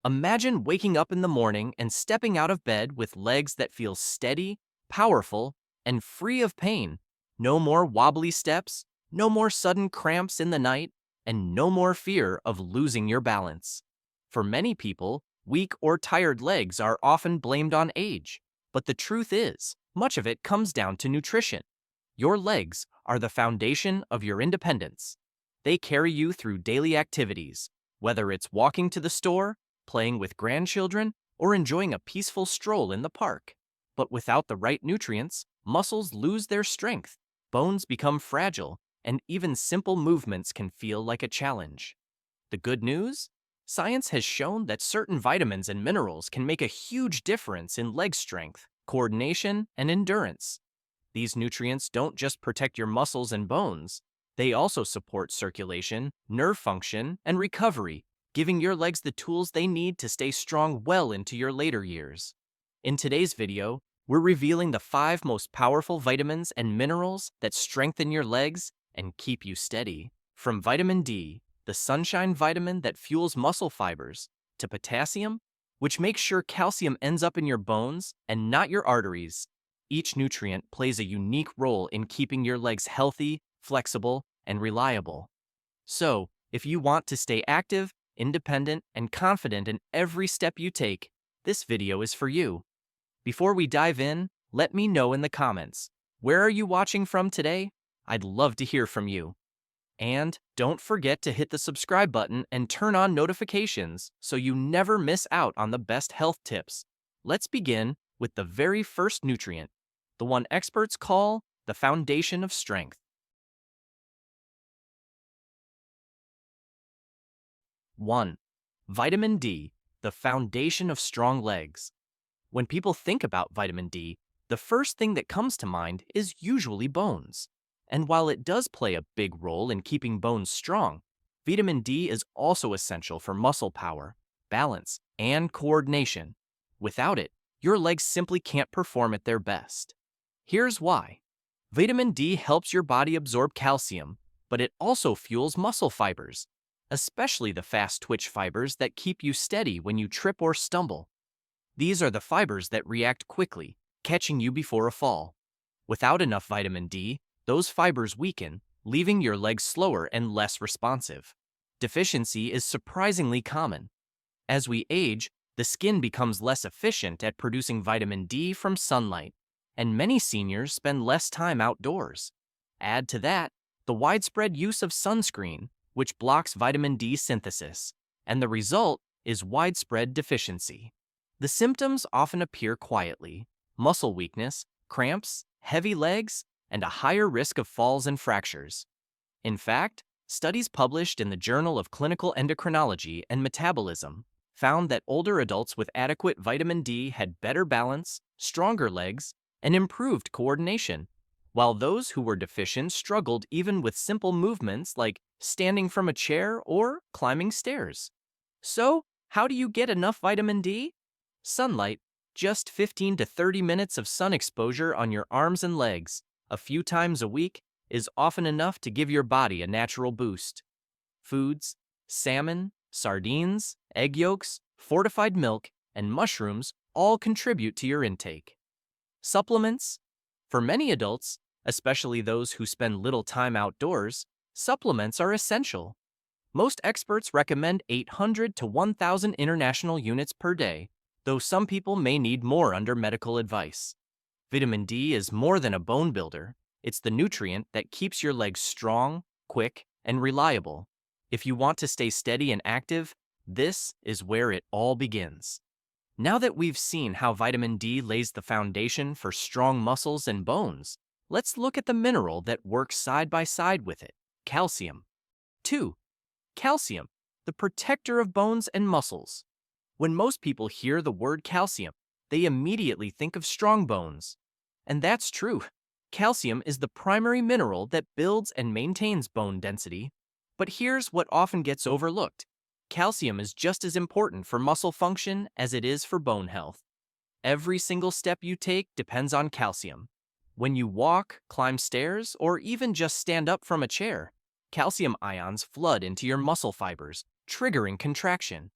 Imagine waking up in the morning and stepping out of bed with legs that feel steady, powerful, and free of pain. No more wobbly steps, no more sudden cramps in the night, and no more fear of losing your balance. For many people, weak or tired legs are often blamed on age, but the truth is, much of it comes down to nutrition. Your legs are the foundation of your independence. They carry you through daily activities, whether it's walking to the store, playing with grandchildren, or enjoying a peaceful stroll in the park. But without the right nutrients, muscles lose their strength, bones become fragile, and even simple movements can feel like a challenge. The good news? Science has shown that certain vitamins and minerals can make a huge difference in leg strength, coordination, and endurance. These nutrients don't just protect your muscles and bones, they also support circulation, nerve function, and recovery, giving your legs the tools they need to stay strong well into your later years. In today's video, we're revealing the 5 most powerful vitamins and minerals that strengthen your legs and keep you steady. From vitamin D, the sunshine vitamin that fuels muscle fibers, to potassium, which makes sure calcium ends up in your bones and not your arteries. Each nutrient plays a unique role in keeping your legs healthy, flexible, and reliable. So, if you want to stay active, independent, and confident in every step you take, this video is for you. Before we dive in, let me know in the comments, where are you watching from today? I'd love to hear from you. And don't forget to hit the subscribe button and turn on notifications so you never miss out on the best health tips. Let's begin with the very first nutrient, the one experts call the foundation of strength. 1. Vitamin D, the foundation of strong legs. When people think about vitamin D, the first thing that comes to mind is usually bones. And while it does play a big role in keeping bones strong, vitamin D is also essential for muscle power, balance, and coordination. Without it, your legs simply can't perform at their best. Here's why. Vitamin D helps your body absorb calcium, but it also fuels muscle fibers, especially the fast twitch fibers that keep you steady when you trip or stumble. These are the fibers that react quickly, catching you before a fall. Without enough vitamin D, those fibers weaken, leaving your legs slower and less responsive. Deficiency is surprisingly common. As we age, the skin becomes less efficient at producing vitamin D from sunlight, and many seniors spend less time outdoors. Add to that the widespread use of sunscreen, which blocks vitamin D synthesis, and the result is widespread deficiency. The symptoms often appear quietly: muscle weakness, cramps, heavy legs, and a higher risk of falls and fractures. In fact, studies published in the Journal of Clinical Endocrinology and Metabolism found that older adults with adequate vitamin D had better balance, stronger legs, and improved coordination, while those who were deficient struggled even with simple movements like standing from a chair or climbing stairs. So, how do you get enough vitamin D? Sunlight, just 15 to 30 minutes of sun exposure on your arms and legs, a few times a week, is often enough to give your body a natural boost. Foods: salmon, sardines, egg yolks, fortified milk, and mushrooms all contribute to your intake. Supplements: for many adults, especially those who spend little time outdoors, supplements are essential. Most experts recommend 800 to 1,000 international units per day, though some people may need more under medical advice. Vitamin D is more than a bone builder. It's the nutrient that keeps your legs strong, quick, and reliable. If you want to stay steady and active, this is where it all begins. Now that we've seen how vitamin D lays the foundation for strong muscles and bones, let's look at the mineral that works side by side with it: calcium. 2. Calcium, the protector of bones and muscles. When most people hear the word calcium, they immediately think of strong bones. And that's true. Calcium is the primary mineral that builds and maintains bone density. But here's what often gets overlooked. Calcium is just as important for muscle function as it is for bone health. Every single step you take depends on calcium. When you walk, climb stairs, or even just stand up from a chair, calcium ions flood into your muscle fibers, triggering contraction.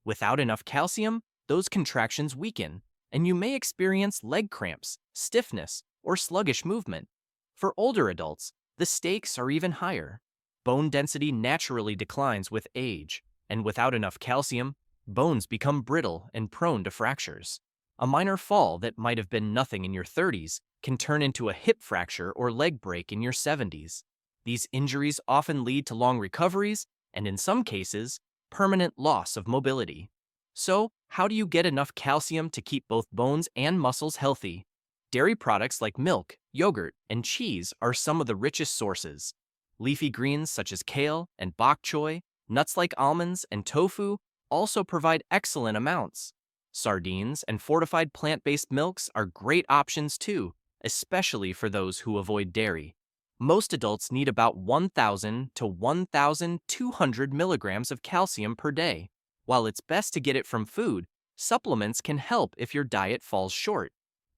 Without enough calcium, those contractions weaken, and you may experience leg cramps, stiffness, or sluggish movement. For older adults, the stakes are even higher. Bone density naturally declines with age, and without enough calcium, bones become brittle and prone to fractures. A minor fall that might have been nothing in your 30s can turn into a hip fracture or leg break in your 70s. These injuries often lead to long recoveries and, in some cases, permanent loss of mobility. So, how do you get enough calcium to keep both bones and muscles healthy? Dairy products like milk, yogurt, and cheese are some of the richest sources. Leafy greens such as kale and bok choy, nuts like almonds and tofu also provide excellent amounts. Sardines and fortified plant-based milks are great options too, especially for those who avoid dairy. Most adults need about 1,000 to 1,200 milligrams of calcium per day. While it's best to get it from food, supplements can help if your diet falls short.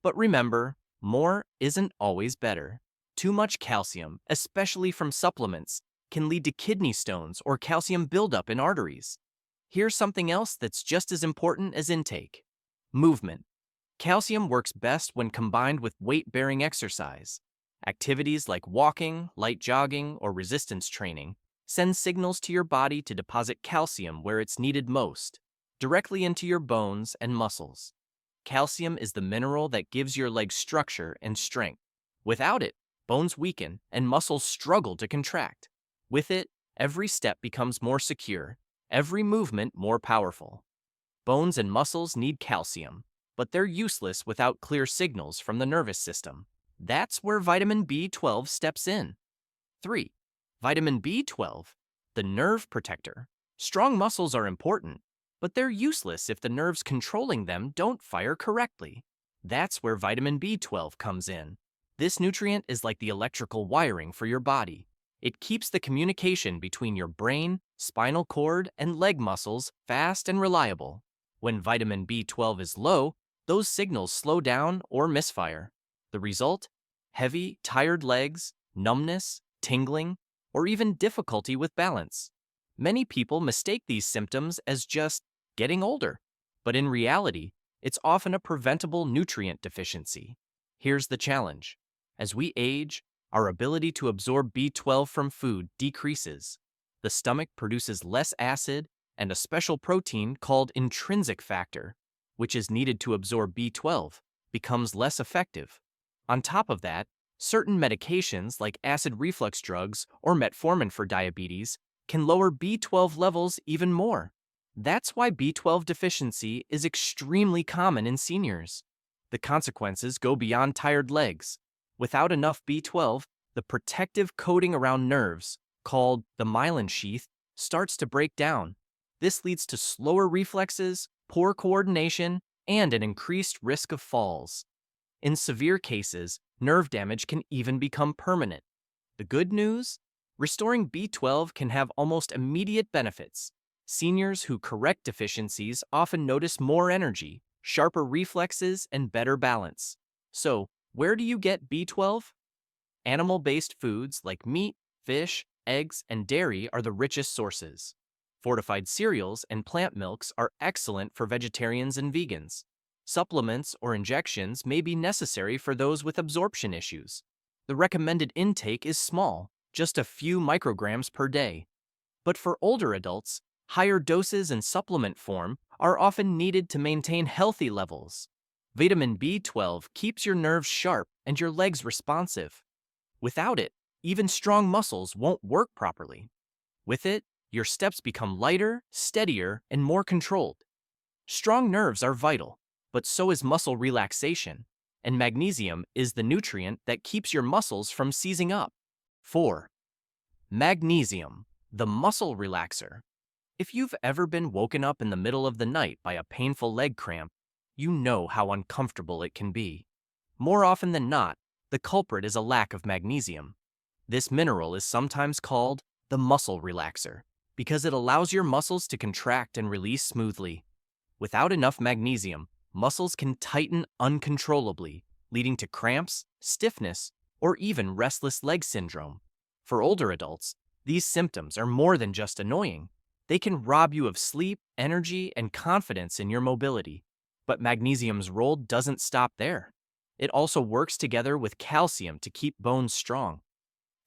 But remember, more isn't always better. Too much calcium, especially from supplements, can lead to kidney stones or calcium buildup in arteries. Here's something else that's just as important as intake: movement. Calcium works best when combined with weight-bearing exercise. Activities like walking, light jogging, or resistance training send signals to your body to deposit calcium where it's needed most, directly into your bones and muscles. Calcium is the mineral that gives your legs structure and strength. Without it, bones weaken and muscles struggle to contract. With it, every step becomes more secure, every movement more powerful. Bones and muscles need calcium, but they're useless without clear signals from the nervous system. That's where vitamin B12 steps in. 3. Vitamin B12, the nerve protector. Strong muscles are important, but they're useless if the nerves controlling them don't fire correctly. That's where vitamin B12 comes in. This nutrient is like the electrical wiring for your body. It keeps the communication between your brain, spinal cord, and leg muscles fast and reliable. When vitamin B12 is low, those signals slow down or misfire. The result? Heavy, tired legs, numbness, tingling, or even difficulty with balance. Many people mistake these symptoms as just getting older, but in reality, it's often a preventable nutrient deficiency. Here's the challenge. As we age, our ability to absorb B12 from food decreases. The stomach produces less acid and a special protein called intrinsic factor, which is needed to absorb B12, becomes less effective. On top of that, certain medications like acid reflux drugs or metformin for diabetes can lower B12 levels even more. That's why B12 deficiency is extremely common in seniors. The consequences go beyond tired legs. Without enough B12, the protective coating around nerves, called the myelin sheath, starts to break down. This leads to slower reflexes, poor coordination, and an increased risk of falls. In severe cases, nerve damage can even become permanent. The good news? Restoring B12 can have almost immediate benefits. Seniors who correct deficiencies often notice more energy, sharper reflexes, and better balance. So, where do you get B12? Animal-based foods like meat, fish, eggs, and dairy are the richest sources. Fortified cereals and plant milks are excellent for vegetarians and vegans. Supplements or injections may be necessary for those with absorption issues. The recommended intake is small, just a few micrograms per day. But for older adults, higher doses in supplement form are often needed to maintain healthy levels. Vitamin B12 keeps your nerves sharp and your legs responsive. Without it, even strong muscles won't work properly. With it, your steps become lighter, steadier, and more controlled. Strong nerves are vital, but so is muscle relaxation, and magnesium is the nutrient that keeps your muscles from seizing up. 4. Magnesium, the muscle relaxer. If you've ever been woken up in the middle of the night by a painful leg cramp, you know how uncomfortable it can be. More often than not, the culprit is a lack of magnesium. This mineral is sometimes called the muscle relaxer because it allows your muscles to contract and release smoothly. Without enough magnesium, muscles can tighten uncontrollably, leading to cramps, stiffness, or even restless leg syndrome. For older adults, these symptoms are more than just annoying. They can rob you of sleep, energy, and confidence in your mobility. But magnesium's role doesn't stop there. It also works together with calcium to keep bones strong.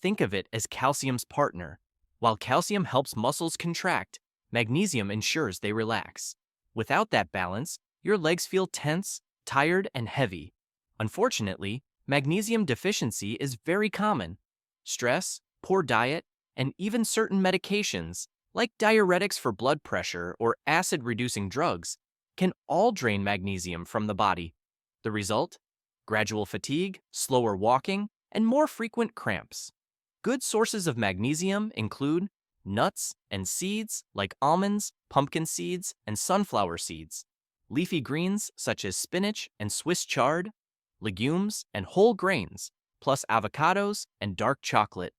Think of it as calcium's partner. While calcium helps muscles contract, magnesium ensures they relax. Without that balance, your legs feel tense, tired, and heavy. Unfortunately, magnesium deficiency is very common. Stress, poor diet, and even certain medications, like diuretics for blood pressure or acid-reducing drugs, can all drain magnesium from the body. The result? Gradual fatigue, slower walking, and more frequent cramps. Good sources of magnesium include nuts and seeds like almonds, pumpkin seeds, and sunflower seeds, leafy greens such as spinach and Swiss chard, legumes and whole grains, plus avocados and dark chocolate.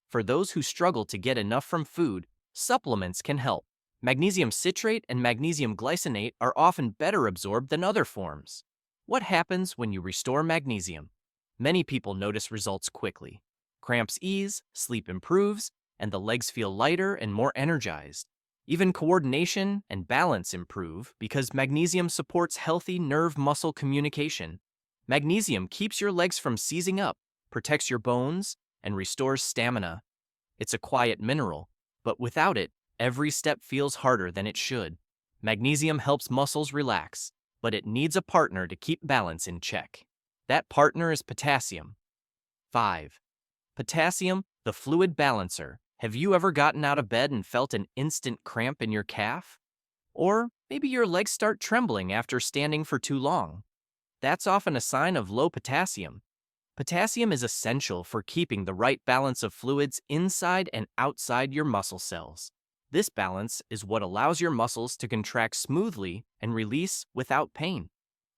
For those who struggle to get enough from food, supplements can help. Magnesium citrate and magnesium glycinate are often better absorbed than other forms. What happens when you restore magnesium? Many people notice results quickly. Cramps ease, sleep improves, and the legs feel lighter and more energized. Even coordination and balance improve because magnesium supports healthy nerve-muscle communication. Magnesium keeps your legs from seizing up, protects your bones, and restores stamina. It's a quiet mineral, but without it, every step feels harder than it should. Magnesium helps muscles relax, but it needs a partner to keep balance in check. That partner is potassium. 5. Potassium, the fluid balancer. Have you ever gotten out of bed and felt an instant cramp in your calf? Or maybe your legs start trembling after standing for too long. That's often a sign of low potassium. Potassium is essential for keeping the right balance of fluids inside and outside your muscle cells. This balance is what allows your muscles to contract smoothly and release without pain.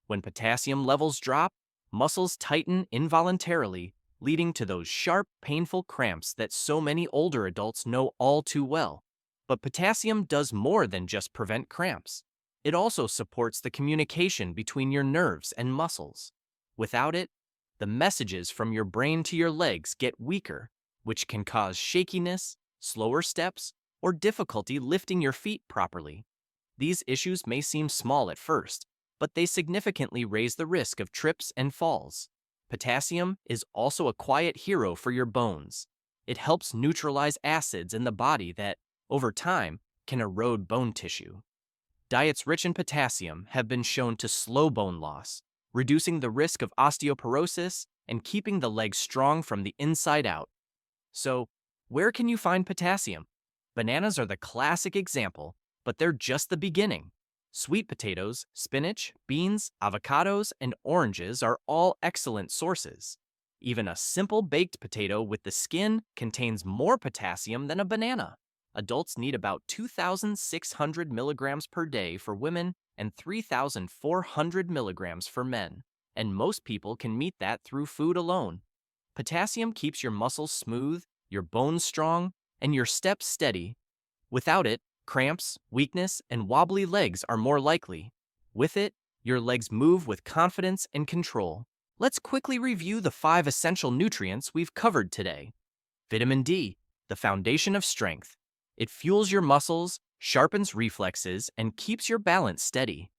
When potassium levels drop, muscles tighten involuntarily, leading to those sharp, painful cramps that so many older adults know all too well. But potassium does more than just prevent cramps. It also supports the communication between your nerves and muscles. Without it, the messages from your brain to your legs get weaker, which can cause shakiness, slower steps, or difficulty lifting your feet properly. These issues may seem small at first, but they significantly raise the risk of trips and falls. Potassium is also a quiet hero for your bones. It helps neutralize acids in the body that, over time, can erode bone tissue. Diets rich in potassium have been shown to slow bone loss, reducing the risk of osteoporosis and keeping the legs strong from the inside out. So, where can you find potassium? Bananas are the classic example, but they're just the beginning. Sweet potatoes, spinach, beans, avocados, and oranges are all excellent sources. Even a simple baked potato with the skin contains more potassium than a banana. Adults need about 2,600 milligrams per day for women and 3,400 milligrams for men, and most people can meet that through food alone. Potassium keeps your muscles smooth, your bones strong, and your steps steady. Without it, cramps, weakness, and wobbly legs are more likely. With it, your legs move with confidence and control. Let's quickly review the 5 essential nutrients we've covered today. Vitamin D, the foundation of strength. It fuels your muscles, sharpens reflexes, and keeps your balance steady.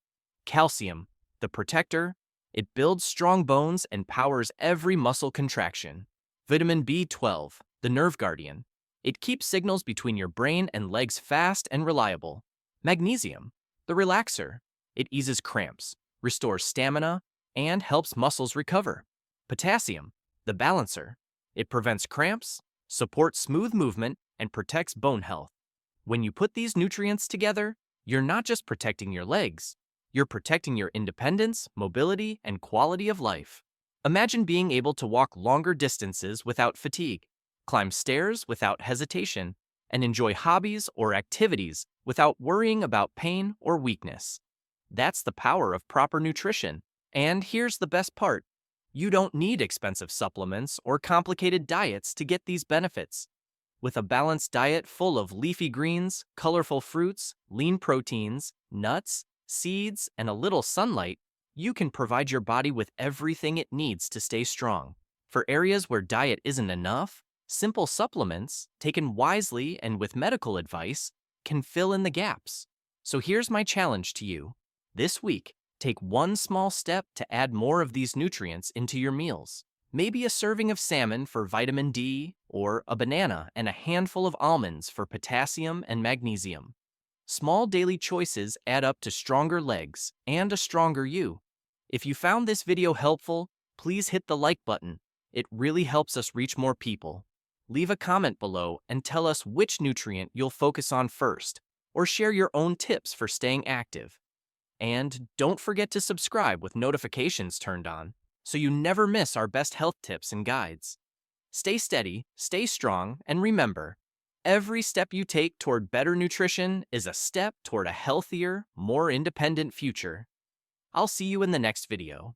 Calcium, the protector. It builds strong bones and powers every muscle contraction. Vitamin B12, the nerve guardian. It keeps signals between your brain and legs fast and reliable. Magnesium, the relaxer. It eases cramps, restores stamina, and helps muscles recover. Potassium, the balancer. It prevents cramps, supports smooth movement, and protects bone health. When you put these nutrients together, you're not just protecting your legs, you're protecting your independence, mobility, and quality of life. Imagine being able to walk longer distances without fatigue, climb stairs without hesitation, and enjoy hobbies or activities without worrying about pain or weakness. That's the power of proper nutrition. And here's the best part. You don't need expensive supplements or complicated diets to get these benefits. With a balanced diet full of leafy greens, colorful fruits, lean proteins, nuts, seeds, and a little sunlight, you can provide your body with everything it needs to stay strong. For areas where diet isn't enough, simple supplements, taken wisely and with medical advice, can fill in the gaps. So here's my challenge to you. This week, take one small step to add more of these nutrients into your meals. Maybe a serving of salmon for vitamin D, or a banana and a handful of almonds for potassium and magnesium. Small daily choices add up to stronger legs and a stronger you. If you found this video helpful, please hit the like button. It really helps us reach more people. Leave a comment below and tell us which nutrient you'll focus on first, or share your own tips for staying active. And don't forget to subscribe with notifications turned on, so you never miss our best health tips and guides. Stay steady, stay strong, and remember, every step you take toward better nutrition is a step toward a healthier, more independent future. I'll see you in the next video.